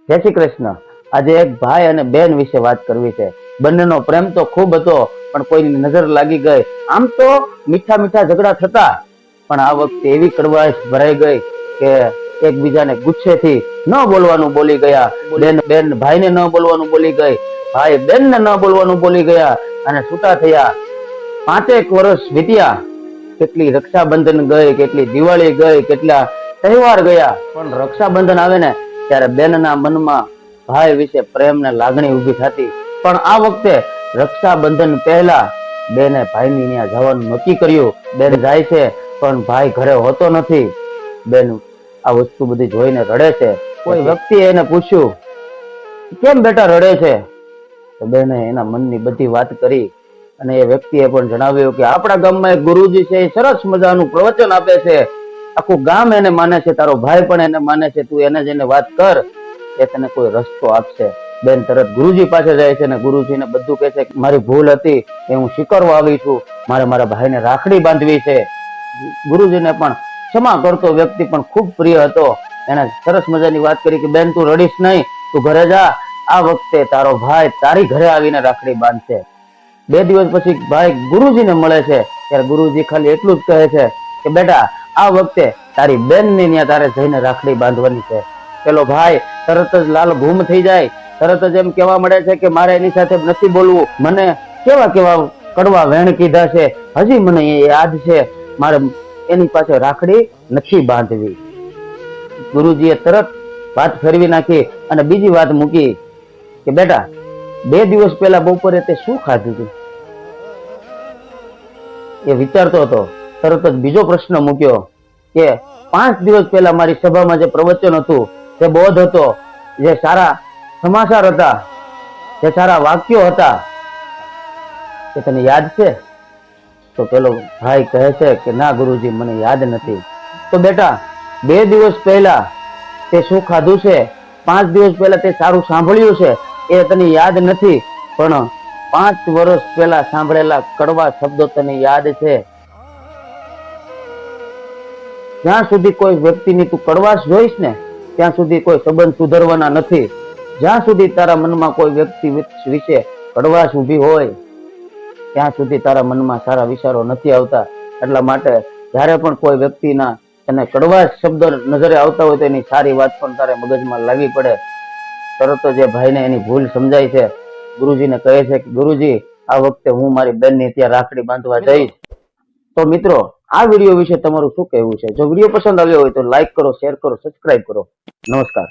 જય શ્રી કૃષ્ણ। આજે એક ભાઈ અને બેન વિશે વાત કરવી છે। બંનેનો પ્રેમ તો ખૂબ હતો, પણ કોઈની નજર લાગી ગઈ। આમ તો મીઠા મીઠા ઝઘડા થતા, પણ આ વખતે એવી કડવાશ ભરાઈ ગઈ કે એકબીજાને ગુસ્સેથી ન બોલવાનું બોલી ગયા। બેન બેન ભાઈને ન બોલવાનું બોલી ગઈ, ભાઈ બેનને ન બોલવાનું બોલી ગયા અને છૂટા થયા। 5 વર્ષ વીત્યા, કેટલી રક્ષાબંધન ગઈ, કેટલી દિવાળી ગઈ, કેટલા તહેવાર ગયા, પણ રક્ષાબંધન આવે ને ત્યારે બેનના મનમાં ભાઈ વિશે પ્રેમ ને લાગણી ઊભી થતી। પણ આ વખતે રક્ષાબંધન પહેલા બેને ભાઈની ત્યાં જવાનું નક્કી કર્યું। બેન જાય છે પણ ભાઈ ઘરે હોતો નથી। બેન આ વસ્તુ બધી જોઈને રડે છે। કોઈ વ્યક્તિએ એને પૂછ્યું, કેમ બેટા રડે છે? તો બેને એના મનની બધી વાત કરી અને એ વ્યક્તિએ પણ જણાવ્યું કે આપણા ગામમાં એક ગુરુજી છે, એ સરસ મજાનું પ્રવચન આપે છે, આખું ગામ એને માને છે, તારો ભાઈ પણ એને માને છે, તું એને જઈને વાત કર, એ તને કોઈ રસ્તો આપશે। બેન તરત ગુરુજી પાસે જાય છે અને ગુરુજીને બધું કહે છે કે મારી ભૂલ હતી, એ હું સ્વીકારવા આવી છું, મારે મારા ભાઈને રાખડી બાંધવી છે। ગુરુજીને પણ ક્ષમા કરતો વ્યક્તિ પણ ખૂબ પ્રિય હતો। એને સરસ મજાની વાત કરી કે બેન તું રડીશ નહીં, તું ઘરે જા, આ વખતે તારો ભાઈ તારી ઘરે આવીને રાખડી બાંધશે। 2 દિવસ પછી ભાઈ ગુરુજીને મળે છે, ત્યારે ગુરુજી ખાલી એટલું જ કહે છે કે બેટા આ વખતે તારી બેનની ત્યાં તારે જઈને રાખડી બાંધવાની છે। પેલો ભાઈ તરત જ લાલ ઘૂમ થઈ જાય, તરત જ એમ કહેવા મળે છે કે મારે એની સાથે નથી બોલવું, મને કેવા કેવા કડવા વેણ કીધા છે, હજી મને એ યાદ છે, મારે એની પાસે રાખડી નથી બાંધવી। ગુરુજીએ તરત વાત ફેરવી નાખી અને બીજી વાત મૂકી કે બેટા 2 દિવસ પહેલા બપોરે તે શું ખાધું હતું? એ વિચારતો હતો, તરત જ બીજો પ્રશ્ન મૂક્યો કે 5 દિવસ પહેલા મારી સભામાં જે પ્રવચન હતું, જે બોધ હતો, જે સારા સમાચાર હતા, જે સારા વાક્યો હતા, એ તને યાદ છે? તો પેલો ભાઈ કહે છે કે ના ગુરુજી મને યાદ નથી। તો બેટા 2 દિવસ પહેલા તે શું ખાધું છે, 5 દિવસ પહેલા તે સારું સાંભળ્યું છે, એ તને યાદ નથી, પણ 5 વર્ષ પહેલા સાંભળેલા કડવા શબ્દો તને યાદ છે? જ્યાં સુધી કોઈ વ્યક્તિની તું કડવાશ જોઈશ ને ત્યાં સુધી કોઈ સંબંધ સુધરવાના નથી। જ્યાં સુધી તારા મનમાં કોઈ વ્યક્તિ વિશે કડવાશ ઊભી હોય ત્યાં સુધી તારા મનમાં સારા વિચારો નથી આવતા। એટલા માટે જ્યારે પણ કોઈ વ્યક્તિના તને કડવાશ શબ્દ નજરે આવતા હોય તો એની સારી વાત પણ તારે મગજમાં લાવવી પડે। તરત જ એ ભાઈને એની ભૂલ સમજાય છે। ગુરુજીને કહે છે કે ગુરુજી આ વખતે હું મારી બેનની ત્યાં રાખડી બાંધવા જઈશ। તો મિત્રો આ વિડીયો વિશે તમારું શું કહેવું છે? જો વિડીયો પસંદ આવ્યો હોય તો લાઈક કરો, શેર કરો, સબસ્ક્રાઇબ કરો। નમસ્કાર।